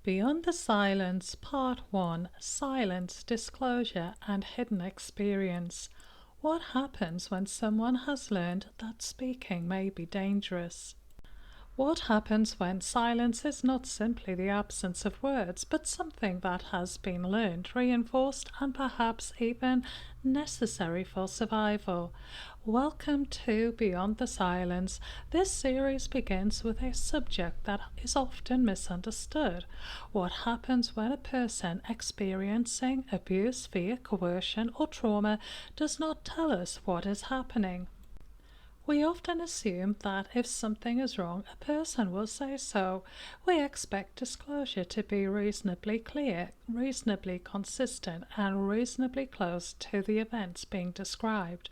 Beyond the Silence, Part 1: Silence, Disclosure, and Hidden Experience. What happens when someone has learned that speaking may be dangerous? What happens when silence is not simply the absence of words, but something that has been learned, reinforced, and perhaps even necessary for survival? Welcome to Beyond the Silence. This series begins with a subject that is often misunderstood. What happens when a person experiencing abuse, fear, coercion, or trauma does not tell us what is happening? We often assume that if something is wrong, a person will say so. We expect disclosure to be reasonably clear, reasonably consistent, and reasonably close to the events being described.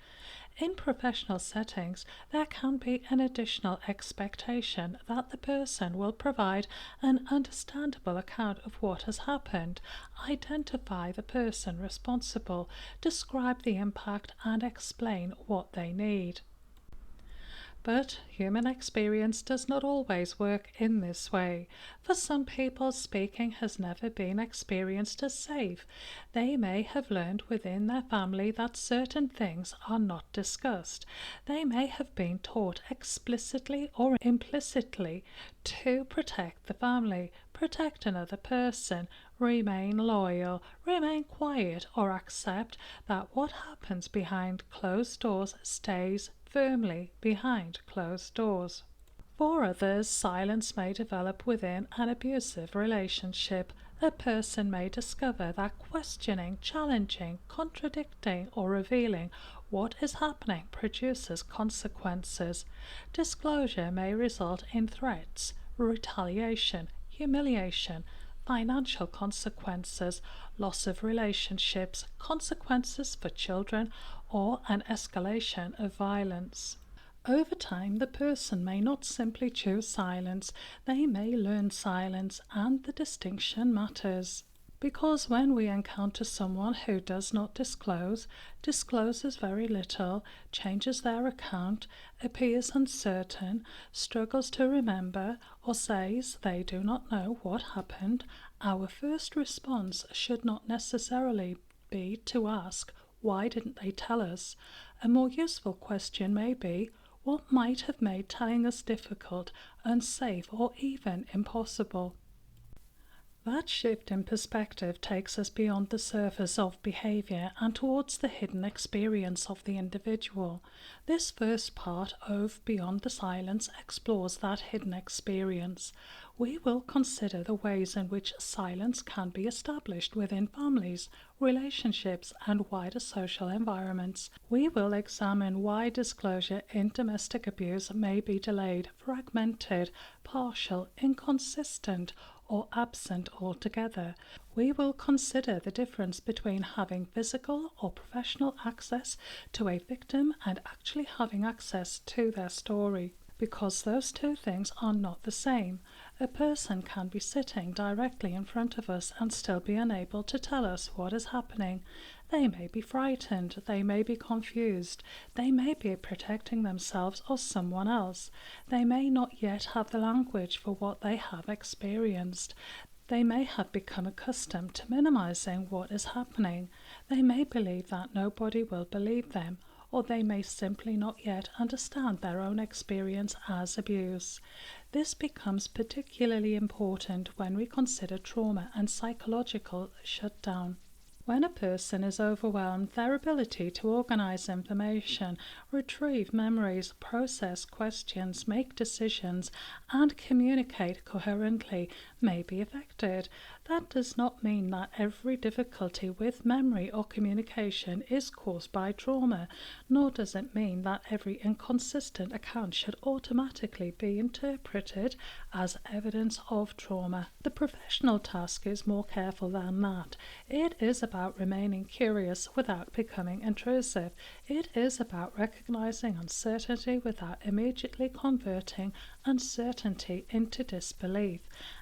In professional settings, there can be an additional expectation that the person will provide an understandable account of what has happened, identify the person responsible, describe the impact, and explain what they need. But human experience does not always work in this way. For some people, speaking has never been experienced as safe. They may have learned within their family that certain things are not discussed. They may have been taught explicitly or implicitly to protect the family, protect another person, remain loyal, remain quiet, or accept that what happens behind closed doors stays firmly behind closed doors. For others, silence may develop within an abusive relationship. A person may discover that questioning, challenging, contradicting, or revealing what is happening produces consequences. Disclosure may result in threats, retaliation, humiliation, financial consequences, loss of relationships, consequences for children, or an escalation of violence. Over time, the person may not simply choose silence, they may learn silence, and the distinction matters. Because when we encounter someone who does not disclose, discloses very little, changes their account, appears uncertain, struggles to remember, or says they do not know what happened, our first response should not necessarily be to ask, "Why didn't they tell us?" A more useful question may be, "What might have made telling us difficult, unsafe, or even impossible?" That shift in perspective takes us beyond the surface of behaviour and towards the hidden experience of the individual. This first part of Beyond the Silence explores that hidden experience. We will consider the ways in which silence can be established within families, relationships, and wider social environments. We will examine why disclosure in domestic abuse may be delayed, fragmented, partial, inconsistent, or absent altogether. We will consider the difference between having physical or professional access to a victim and actually having access to their story, because those two things are not the same. A person can be sitting directly in front of us and still be unable to tell us what is happening. They may be frightened, they may be confused, they may be protecting themselves or someone else. They may not yet have the language for what they have experienced. They may have become accustomed to minimizing what is happening. They may believe that nobody will believe them, or they may simply not yet understand their own experience as abuse. This becomes particularly important when we consider trauma and psychological shutdown. When a person is overwhelmed, their ability to organize information, retrieve memories, process questions, make decisions, and communicate coherently may be affected. That does not mean that every difficulty with memory or communication is caused by trauma, nor does it mean that every inconsistent account should automatically be interpreted as evidence of trauma. The professional task is more careful than that. It is about remaining curious without becoming intrusive. It is about recognizing uncertainty without immediately converting uncertainty into disbelief.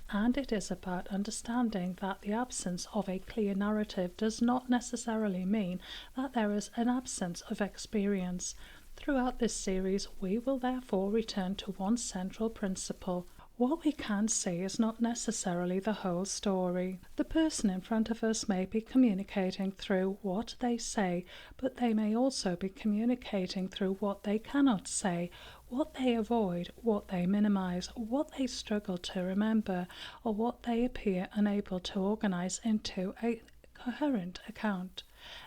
And it is about understanding that the absence of a clear narrative does not necessarily mean that there is an absence of experience. Throughout this series, we will therefore return to one central principle. What we can see is not necessarily the whole story. The person in front of us may be communicating through what they say, but they may also be communicating through what they cannot say, what they avoid, what they minimize, what they struggle to remember, or what they appear unable to organize into a coherent account.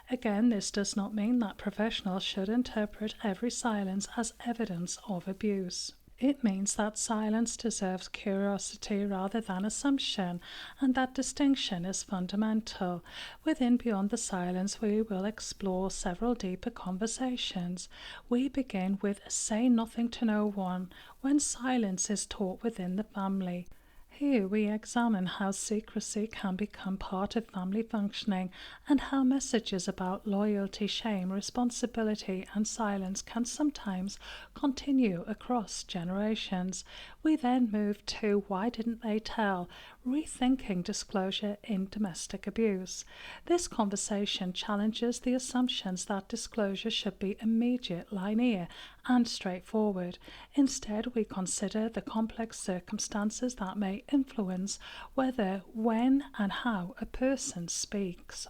Again, this does not mean that professionals should interpret every silence as evidence of abuse. It means that silence deserves curiosity rather than assumption, and that distinction is fundamental. Within Beyond the Silence, we will explore several deeper conversations. We begin with Say Nothing to No One, when silence is taught within the family. Here we examine how secrecy can become part of family functioning and how messages about loyalty, shame, responsibility, and silence can sometimes continue across generations. We then move to Why Didn't They Tell? Rethinking disclosure in domestic abuse. This conversation challenges the assumptions that disclosure should be immediate, linear, and straightforward. Instead, we consider the complex circumstances that may influence whether, when, and how a person speaks.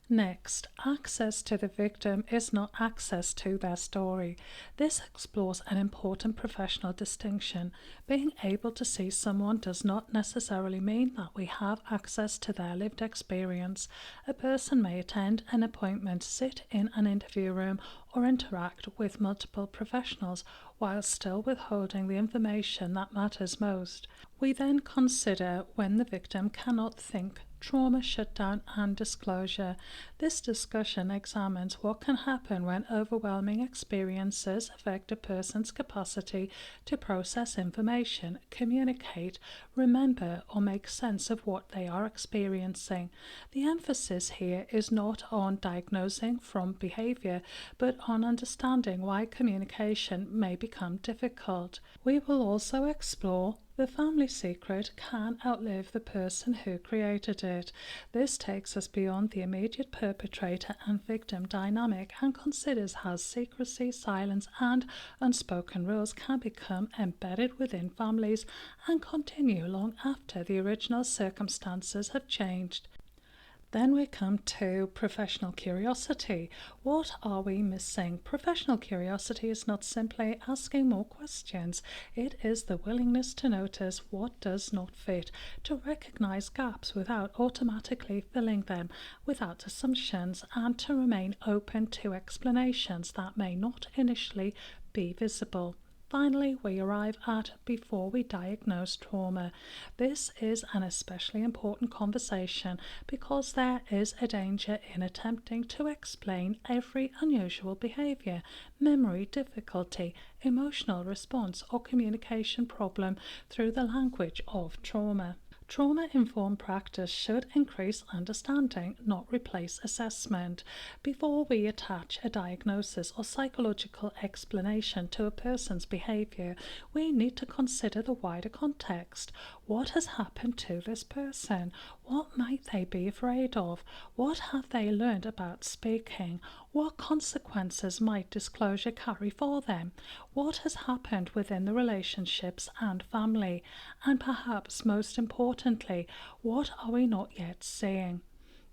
Next, access to the victim is not access to their story. This explores an important professional distinction. Being able to see someone does not necessarily mean that we have access to their lived experience. A person may attend an appointment, sit in an interview room, or interact with multiple professionals while still withholding the information that matters most. We then consider when the victim cannot think, trauma, shutdown, and disclosure. This discussion examines what can happen when overwhelming experiences affect a person's capacity to process information, communicate, remember, or make sense of what they are experiencing. The emphasis here is not on diagnosing from behaviour, but on understanding why communication may become difficult. We will also explore the family secret can outlive the person who created it. This takes us beyond the immediate perpetrator and victim dynamic and considers how secrecy, silence, and unspoken rules can become embedded within families and continue long after the original circumstances have changed. Then we come to professional curiosity. What are we missing? Professional curiosity is not simply asking more questions. It is the willingness to notice what does not fit, to recognize gaps without automatically filling them, without assumptions, and to remain open to explanations that may not initially be visible. Finally, we arrive at before we diagnose trauma. This is an especially important conversation because there is a danger in attempting to explain every unusual behaviour, memory difficulty, emotional response, or communication problem through the language of trauma. Trauma-informed practice should increase understanding, not replace assessment. Before we attach a diagnosis or psychological explanation to a person's behaviour, we need to consider the wider context. What has happened to this person? What might they be afraid of? What have they learned about speaking? What consequences might disclosure carry for them? What has happened within the relationships and family? And perhaps most importantly, what are we not yet seeing?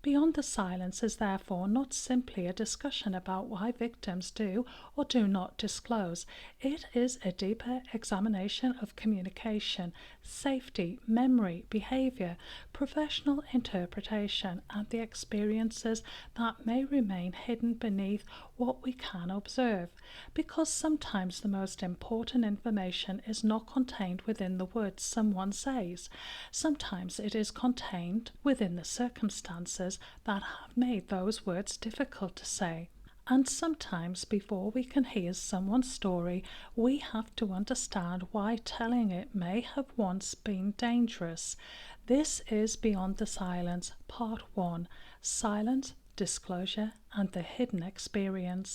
Beyond the Silence is therefore not simply a discussion about why victims do or do not disclose. It is a deeper examination of communication, safety, memory, behaviour, professional interpretation, and the experiences that may remain hidden beneath what we can observe. Because sometimes the most important information is not contained within the words someone says. Sometimes it is contained within the circumstances that have made those words difficult to say. And sometimes before we can hear someone's story, we have to understand why telling it may have once been dangerous. This is Beyond the Silence, Part 1, Silence, Disclosure, and the Hidden Experience.